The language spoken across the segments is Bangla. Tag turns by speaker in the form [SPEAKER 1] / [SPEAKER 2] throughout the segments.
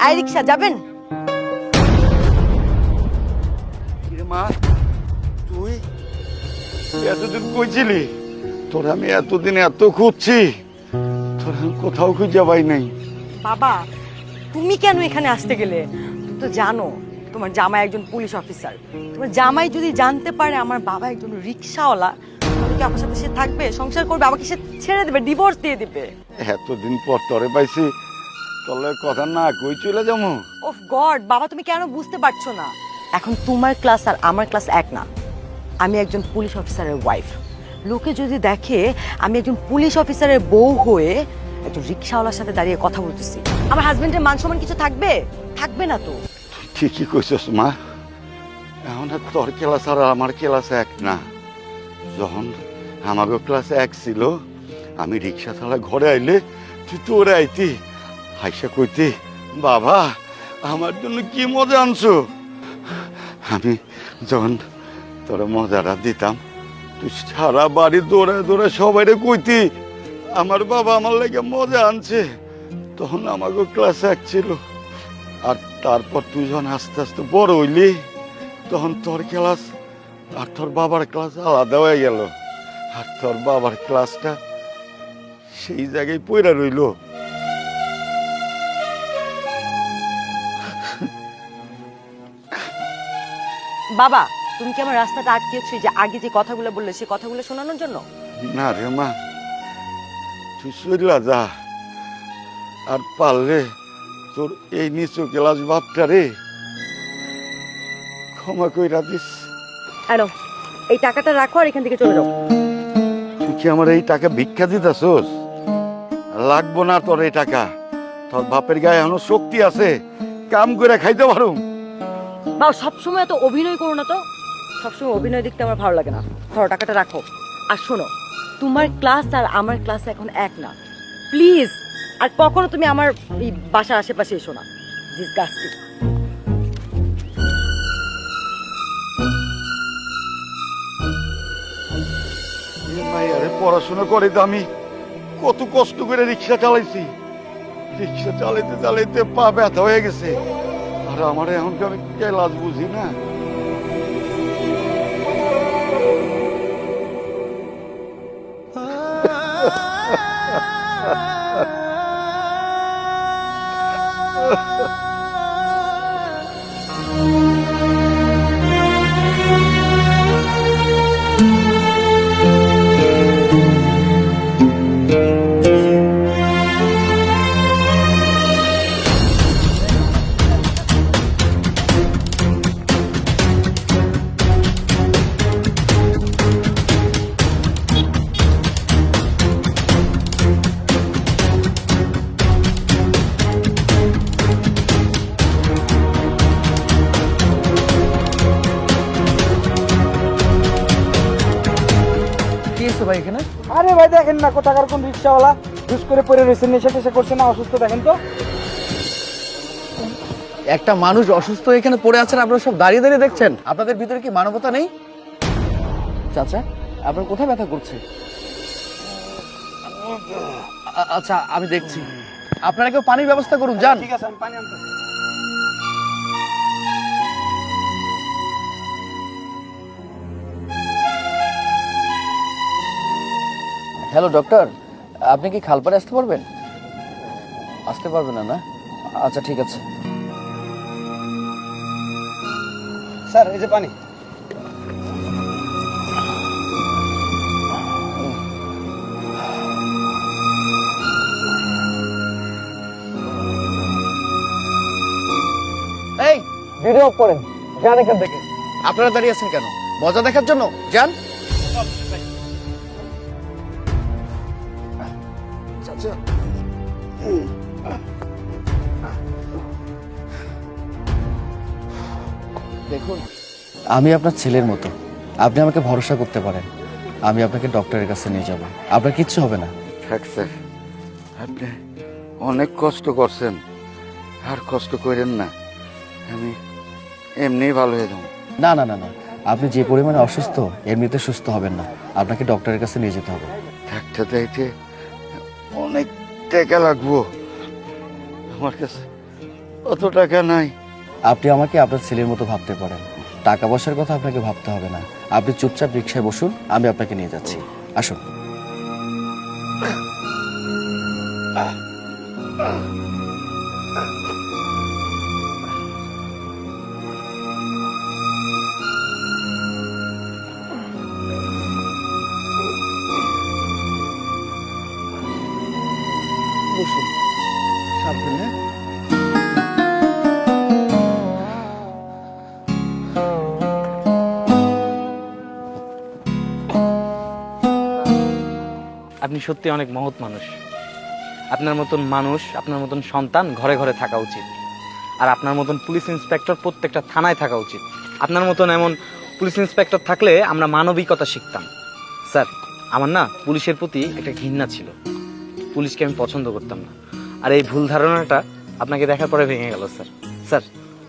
[SPEAKER 1] আই রিক্সা যাবেন?
[SPEAKER 2] মা তুই এতদিন কইছিলি? তোর আমি এতদিন এত খুঁজছি, তোর আমি কোথাও খুঁজে পাই নাই।
[SPEAKER 1] বাবা তুমি কেন এখানে আসতে গেলে? তুমি তো জানো তোমার জামাই একজন পুলিশ অফিসার। তোমার জামাই যদি জানতে পারে আমার বাবা একজন রিক্সাওয়ালা, তাহলে কি আমার সাথে সে থাকবে, সংসার করবে? আমাকে সে ছেড়ে দেবে, ডিভোর্স দিয়ে দিবে।
[SPEAKER 2] এতদিন পর তোরে পাইছি, তোর কথা না কই চলে যাবো?
[SPEAKER 1] ওফ গড বাবা, তুমি কেন বুঝতে পারছো না? এখন তোমার ক্লাস আর আমার ক্লাস এক না। আমি একজন পুলিশ অফিসারের ওয়াইফ। লোকে যদি দেখে আমি একজন পুলিশ অফিসারের বউ হয়ে একজন রিক্সাওয়ালার সাথে দাঁড়িয়ে কথা বলতেছি, আমার হাজবেন্ডের মান সম্মান কিছু থাকবে? থাকবে না তো।
[SPEAKER 2] ঠিকই কইছস মা, এখন আর তোর ক্লাস আর আমার ক্লাস এক না। যখন আমাকে ক্লাস এক ছিল, আমি রিক্সা চালা ঘরে আইলে তুই তোরে আইতি, হাইসা কইতি বাবা আমার জন্য কি মজা আনছো। আমি যখন তোরা মজাটা দিতাম, তুই সারা বাড়ি দৌড়ায় দৌড়ায় সবাইরে কইতি আমার বাবা আমার লাগে মজা আনছে। তখন আমাকে ক্লাস এক ছিল। আর তারপর তুই যখন আস্তে আস্তে বড় হইলি, তখন তোর ক্লাস আর তোর বাবার ক্লাস আলাদা হয়ে গেল। আর তোর বাবার ক্লাসটা সেই জায়গায় পড়ে রইল।
[SPEAKER 1] বাবা তুমি কি আমার রাস্তাটা আটকেছো যে আগে যে কথাগুলো বললে সেই কথাগুলো শোনানোর জন্য?
[SPEAKER 2] না রে মা, তুই চইলা যা। আর পারলে তোর এই নিচু ক্লাস বাপটা রে ক্ষমা কইরা দিস।
[SPEAKER 1] হ্যালো, এই টাকাটা রাখো আর এখান থেকে চলে যাও।
[SPEAKER 2] তুই কি আমার এই টাকা ভিক্ষা দিতেছস? লাগবো না তোর এই টাকা। তোর বাপের গায়ে এখনো শক্তি আছে, কাম করে খাইতে পারো।
[SPEAKER 1] বাবা সবসময় এত অভিনয় করো না তো। সবসময় অভিনয় দেখতে আমার ভালো লাগে না। ধরো টাকাটা রাখো। আর শোনো, তোমার ক্লাস আর আমার ক্লাস এখন এক না, প্লিজ। আর কখনো তুমি আমার এই বাসার আশেপাশে এসো না। ডিসগাস্টিং।
[SPEAKER 2] আরে পড়াশোনা করে তো আমি কত কষ্ট করে রিক্সা চালাইছি। রিক্সা চালাইতে চালাইতে পা ব্যথা হয়ে গেছে। আর আমার এখন আমি ক্লাস বুঝি না।
[SPEAKER 3] ভাই এখানে?
[SPEAKER 4] আরে ভাই দেখেন না কোথাকার কোন রিক্সাওয়ালা ঘুষ করে পড়ে রয়েছে, নেশা টেশা করছে না, অসুস্থ। দেখেন তো
[SPEAKER 3] একটা মানুষ অসুস্থ এখানে পড়ে আছেন, আপনারা সব দাঁড়িয়ে দাঁড়িয়ে দেখছেন। আপনাদের ভিতরে কি মানবতা নেই? চাচা আপনার কোথায় ব্যথা করছে? আচ্ছা আমি দেখছি। আপনারা কেউ পানির ব্যবস্থা করুন, যান।
[SPEAKER 4] ঠিক আছে, আমি পানি আনতেছি।
[SPEAKER 3] হ্যালো ডক্টর, আপনি কি খালপাড়ে আসতে পারবেন? আসতে পারবেন না? না আচ্ছা ঠিক আছে।
[SPEAKER 4] স্যার এই যে পানি।
[SPEAKER 3] এই ভিডিও অফ করেন, যান এখান থেকে। আপনারা দাঁড়িয়ে আছেন কেন? মজা দেখার জন্য? যান। দেখুন আমি আপনার ছেলের মতো, আপনি আমাকে ভরসা করতে পারেন। আমি আপনাকে ডক্টরের কাছে নিয়ে যাব, আপনার কিচ্ছু হবে না।
[SPEAKER 2] থাক স্যার, আপনি অনেক কষ্ট করছেন, আর কষ্ট করেন না। আমি এমনিই ভালো হয়ে যাব।
[SPEAKER 3] না না না না, আপনি যে পরিমাণে অসুস্থ এমনিতে সুস্থ হবেন না, আপনাকে ডক্টরের কাছে নিয়ে যেতে হবে।
[SPEAKER 2] ডাক্তার দেখতে অনেক টাকা লাগবো, আমার কাছে অত টাকা নাই।
[SPEAKER 3] আপনি আমাকে আপনার ছেলের মতো ভাবতে পারেন, টাকা পয়সার কথা আপনাকে ভাবতে হবে না। আপনি চুপচাপ রিক্সায় বসুন, আমি আপনাকে নিয়ে যাচ্ছি। আসুন। বসুন, সাবধানে।
[SPEAKER 5] আপনি সত্যি অনেক মহৎ মানুষ। আপনার মতন মানুষ, আপনার মতন সন্তান ঘরে ঘরে থাকা উচিত। আর আপনার মতন পুলিশ ইন্সপেক্টর প্রত্যেকটা থানায় থাকা উচিত। আপনার মতন এমন পুলিশ ইন্সপেক্টর থাকলে আমরা মানবিকতা শিখতাম। স্যার, আমার না পুলিশের প্রতি একটা ঘৃণা ছিল। পুলিশকে আমি পছন্দ করতাম না। আর এই ভুল ধারণাটা আপনাকে দেখার পরে ভেঙে গেল স্যার। স্যার,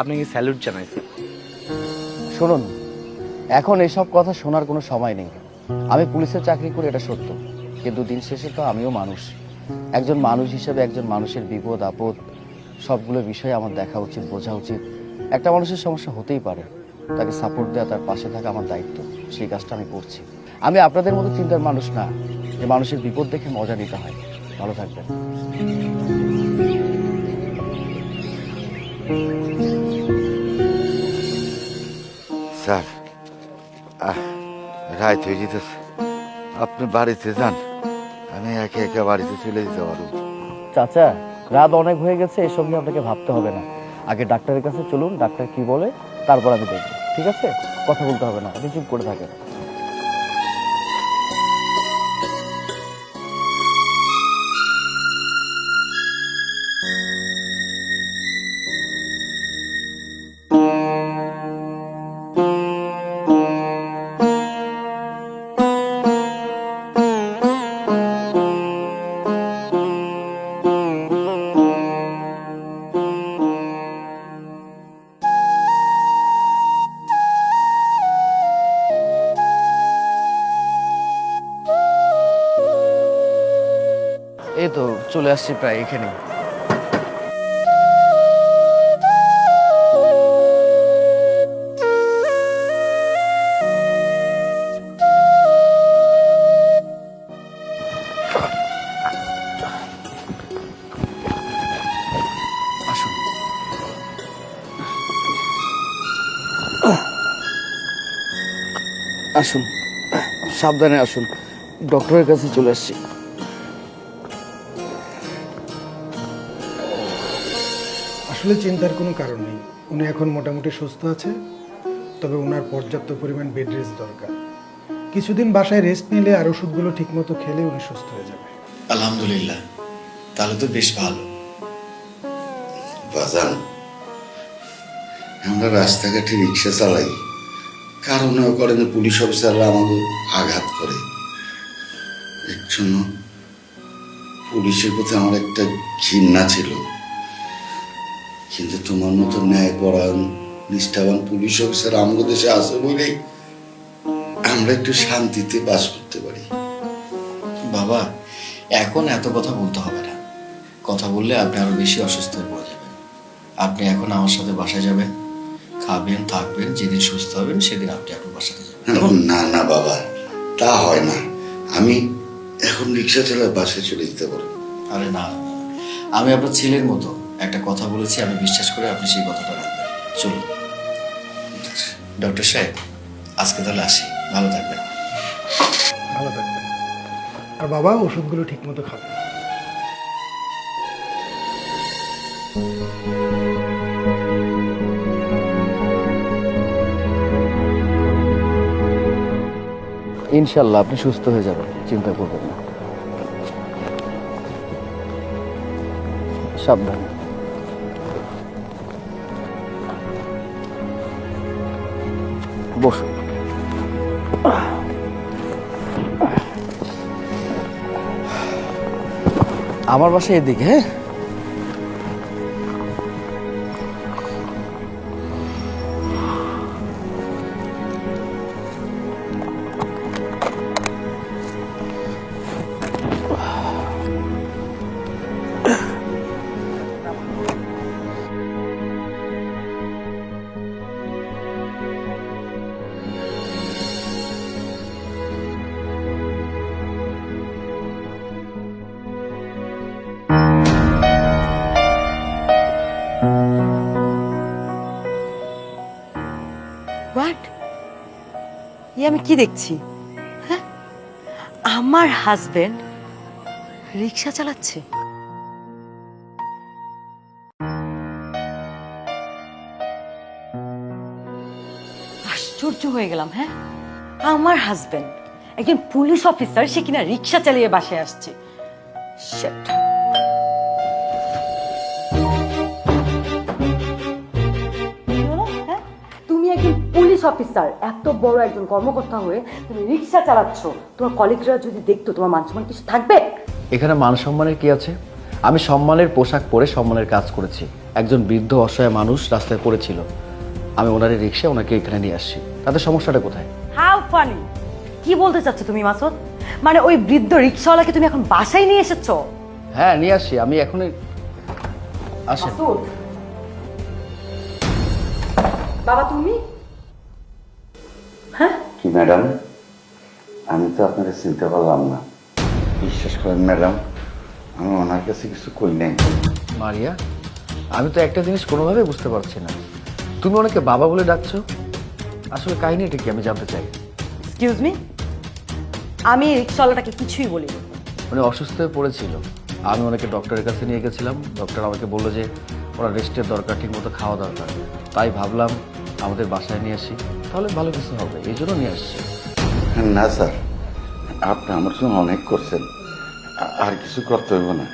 [SPEAKER 5] আপনাকে স্যালুট জানাই স্যার।
[SPEAKER 3] শুনুন, এখন এসব কথা শোনার কোনো সময় নেই। আমি পুলিশের চাকরি করি, এটা সত্য, কিন্তু দিন শেষে তো আমিও মানুষ। একজন মানুষ হিসেবে একজন মানুষের বিপদ আপদ সবগুলো বিষয় আমার দেখা উচিত, বোঝা উচিত। একটা মানুষের সমস্যা হতেই পারে, তাকে সাপোর্ট দেওয়া, তার পাশে থাকা আমার দায়িত্ব। সেই কাজটা আমি করছি। আমি আপনাদের মতো চিন্তার মানুষ না যে মানুষের বিপদ দেখে মজা নিতে হয়। ভালো থাকবেন।
[SPEAKER 2] স্যার, রাত হয়ে যেতেছে, আপনি বাড়িতে যান, আমি একে একে বাড়িতে চলে যেতে পারবো।
[SPEAKER 3] চাচা, রাত অনেক হয়ে গেছে, এসব নিয়ে আপনাকে ভাবতে হবে না। আগে ডাক্তারের কাছে চলুন, ডাক্তার কি বলে তারপর আমি দেখব। ঠিক আছে? কথা বলতে হবে না, আপনি চুপ করে থাকেন। এই তো চলে আসছি প্রায় এখানে। আসুন। আসুন, সাবধানে আসুন। ডক্টরের কাছে চলে আসছি।
[SPEAKER 6] আসলে চিন্তার কোনো কারণ নেই। উনি এখন মোটামুটি সুস্থ আছে, তবে ওনার পর্যাপ্ত পরিমাণ বেড রেস্ট দরকার। কিছুদিন বাসায় রেস্ট নিলে আর ওষুধগুলো ঠিকমতো খেলে উনি সুস্থ হয়ে যাবে।
[SPEAKER 3] আলহামদুলিল্লাহ, তাহলে তো বেশ ভালো।
[SPEAKER 2] বাজান, আমরা রাস্তাঘাটে রিক্সা চালাই, কারণেও করেন পুলিশ অফিসাররা আমাকে আঘাত করে। এর জন্য পুলিশের প্রতি আমার একটা ঘৃণা ছিল, কিন্তু তোমার মতো ন্যায়পরায়ণ নিষ্ঠাবান পুলিশ অফিসার আমাদের দেশে আছে বলেই আমরা একটু শান্তিতে বাস করতে পারি।
[SPEAKER 3] বাবা, এখন এত কথা বলতে হবে না। কথা বললে আপনি আরো বেশি অসুস্থ হয়ে পড়ে যাবেন। আপনি এখন আমার সাথে বাসায় যাবেন, খাবেন, থাকবেন। যেদিন সুস্থ হবেন সেদিন আপনি আপনার বাসাতে যাবেন।
[SPEAKER 2] না না বাবা, তা হয় না। আমি এখন রিক্সা চালায় বাসায় চলে যেতে পারবো।
[SPEAKER 3] আরে না, আমি আপনার ছেলের মতো একটা কথা বলেছি, আমি বিশ্বাস করে আপনি সেই কথাটা রাখবেন। চলুন ডক্টর সাহেব, আজকে তাহলে আসি। ভালো থাকবেন।
[SPEAKER 6] ভালো থাকবেন। আর বাবা, ওষুধগুলো ঠিকমতো খাবেন।
[SPEAKER 3] ইনশাল্লাহ আপনি সুস্থ হয়ে যাবেন, চিন্তা করবেন না। সাবধান। বসুন। আমার বাসা এদিকে। হ্যাঁ,
[SPEAKER 1] আমি কি দেখছি? হ্যাঁ, আমার হাজবেন্ড রিক্সা চালাচ্ছে। আশ্চর্য হয়ে গেলাম। হ্যাঁ, আমার হাজবেন্ড একজন পুলিশ অফিসার, সে কিনা রিক্সা চালিয়ে বাসায় আসছে। Shit. হ্যাঁ? তুমি একজন পুলিশ অফিসার, এত বড় একজন কর্মকর্তা হয়ে তুমি রিক্সা চালাচ্ছ, তোমার কলিগরা যদি দেখতো তোমার মান সম্মান কিছু থাকবে?
[SPEAKER 3] এখানে মান সম্মানের কি আছে? আমি সম্মানের পোশাক পরে সম্মানের কাজ করেছি। একজন বৃদ্ধ অসহায় মানুষ রাস্তায় পড়েছিল, আমি ওনার রিক্সায় ওনাকে এখানে নিয়ে আসছি। তাতে সমস্যাটা কোথায়?
[SPEAKER 1] How funny! কি বলতে চাচ্ছ তুমি মাসুদ? মানে ওই বৃদ্ধ রিক্সাওয়ালাকে তুমি এখন বাসায় নিয়ে এসেছো?
[SPEAKER 3] হ্যাঁ, নিয়ে আসছি। আমি এখনই আসেন।
[SPEAKER 1] মাসুদ, বাবা তুমি? হ্যাঁ,
[SPEAKER 2] কি ম্যাডাম, আমি তো আপনাকে চিনতে পারলাম না। বিশ্বাস করেন ম্যাডাম, আমি ওনার কাছে কিছু কই নাই।
[SPEAKER 3] মারিয়া, আমি তো একটা জিনিস কোনোভাবে বুঝতে পারছি না, তুমি ওনাকে বাবা বলে ডাকছো। আসলে কাহিনীটা কি আমি জানতে চাই।
[SPEAKER 1] এক্সকিউজ মি, আমি রিক্সাওয়ালাটাকে কিছুই বলিনি।
[SPEAKER 3] উনি অসুস্থ হয়ে পড়েছিল, আমি ওনাকে ডক্টরের কাছে নিয়ে গেছিলাম। ডক্টর আমাকে বললো যে ওনার রেস্টের দরকার, ঠিক মতো খাওয়া দরকার। তাই ভাবলাম আমাদের বাসায় নিয়ে আসি, তাহলে ভালো কিছু হবে, এই জন্য নিয়ে আসছি।
[SPEAKER 2] না স্যার, আপনি আমার জন্য অনেক করছেন, আর কিছু করতে হইব না।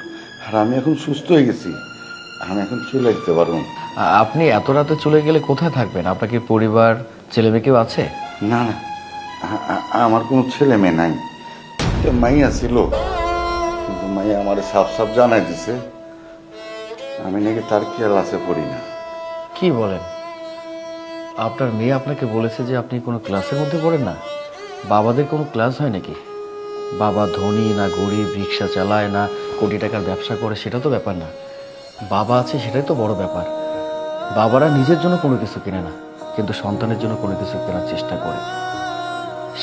[SPEAKER 2] আর আমি এখন সুস্থ হয়ে গেছি, আমি এখন চলে যেতে পারবো।
[SPEAKER 3] আপনি এত রাতে চলে গেলে কোথায় থাকবেন? আপনার কি পরিবার, ছেলে মেয়ে কেউ আছে?
[SPEAKER 2] না না, আমার কোনো ছেলে মেয়ে নাই। একটা মাইয়া ছিল, কিন্তু মাইয়া আমার সাফ সাফ জানাই দিছে আমি নাকি তার ক্লাসে পড়ি না।
[SPEAKER 3] কি বলেন? আপনার মেয়ে আপনাকে বলেছে যে আপনি কোনো ক্লাসের মধ্যে পড়েন না? বাবাদের কোনো ক্লাস হয় নাকি? বাবা ধনী না গরিব, রিক্সা চালায় না কোটি টাকার ব্যবসা করে, সেটা তো ব্যাপার না। বাবা আছে সেটাই তো বড় ব্যাপার। বাবারা নিজের জন্য কোনো কিছু কেনে না, কিন্তু সন্তানের জন্য কোনো কিছু কেনার চেষ্টা করে।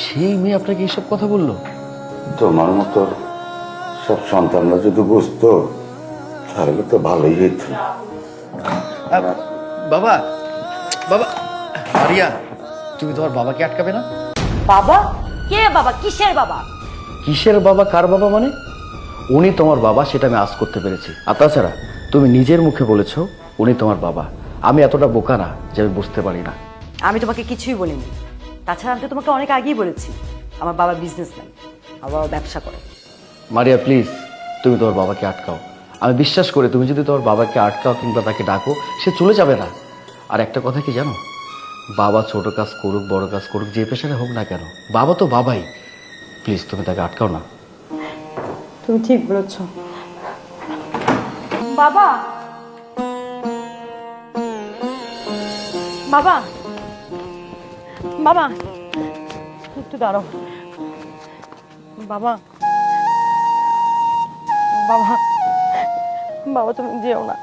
[SPEAKER 3] সেই মেয়ে আপনাকে এইসব কথা বললো?
[SPEAKER 2] তোমার মতো সব সন্তানরা যদি বুঝতো তাহলে তো ভালোই হইতো।
[SPEAKER 3] বাবা, বাবা, মারিয়া, তুমি তোমার বাবাকে আটকাবে না?
[SPEAKER 1] বাবা? কে বাবা? কিসের বাবা?
[SPEAKER 3] কিসের বাবা? কার বাবা মানে? উনি তোমার বাবা, সেটা আমি আজ করতে পেরেছি। আর তাছাড়া তুমি নিজের মুখে বলেছো উনি তোমার বাবা। আমি এতটা বোকা না যে আমি বুঝতে পারি না।
[SPEAKER 1] আমি তোমাকে কিছুই বলিনি। তাছাড়া আমি তো তোমাকে অনেক আগেই বলেছি আমার বাবা বিজনেসম্যান, আমার বাবা ব্যবসা করে।
[SPEAKER 3] মারিয়া প্লিজ, তুমি তোমার বাবাকে আটকাও। আমি বিশ্বাস করি তুমি যদি তোমার বাবাকে আটকাও কিংবা তাকে ডাকো, সে চলে যাবে না। আর একটা কথা কি জানো, বাবা ছোট কাজ করুক বড় কাজ করুক, যে পেশারে হোক না কেন, বাবা তো বাবাই। প্লিজ তুমি তাকে আটকাও না।
[SPEAKER 1] তুমি ঠিক বলেছ বাবা। বাবা, বাবা একটু দাঁড়াও। বাবা, বাবা, বাবা তুমি যেও না।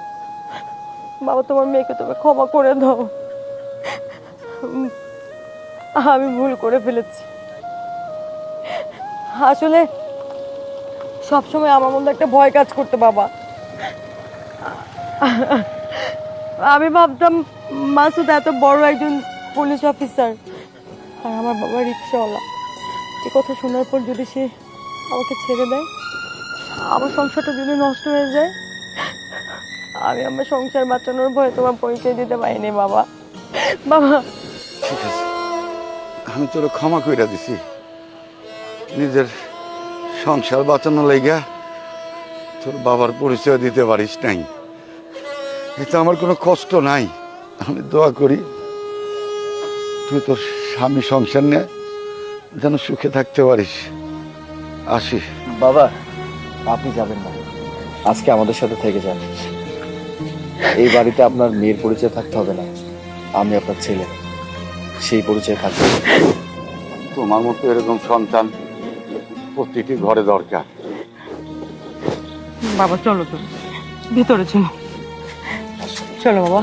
[SPEAKER 1] বাবা, তোমার মেয়েকে তুমি ক্ষমা করে দাও। আমি ভুল করে ফেলেছি। আসলে সবসময় আমার মধ্যে একটা ভয় কাজ করতে বাবা। আমি ভাবতাম মাসুদ এত বড় একজন পুলিশ অফিসার আর আমার বাবা রিক্সাওয়ালা। এ কথা শোনার পর যদি সে আমাকে ছেড়ে দেয়, আমার সংসারটা যদি নষ্ট হয়ে যায়, আমি আমার সংসার বাঁচানোর ভয়ে তোমার পরিচয় দিতে পারিনি বাবা। বাবা
[SPEAKER 2] ঠিক আছে, আমি তোর ক্ষমা কইরা দিছি। নিজের সংসার বাঁচানো লাইগা তোর বাবার পরিচয় দিতে পারিস নাই, এতে আমার কোনো কষ্ট নাই। আমি দোয়া করি তুই তোর স্বামী সংসার নিয়ে যেন সুখে থাকতে পারিস। আসি।
[SPEAKER 3] বাবা, আপনি যাবেন না, আজকে আমাদের সাথে থেকে যান। এই বাড়িতে আপনার মেয়ের পরিচয় থাকতে হবে না, আমি আপনার ছেলে, সেই পরিচয় থাকবে।
[SPEAKER 2] তোমার মতো এরকম সন্তান প্রতিটি ঘরে দরকার।
[SPEAKER 1] বাবা চলো তো ভিতরে, চলো চলো বাবা।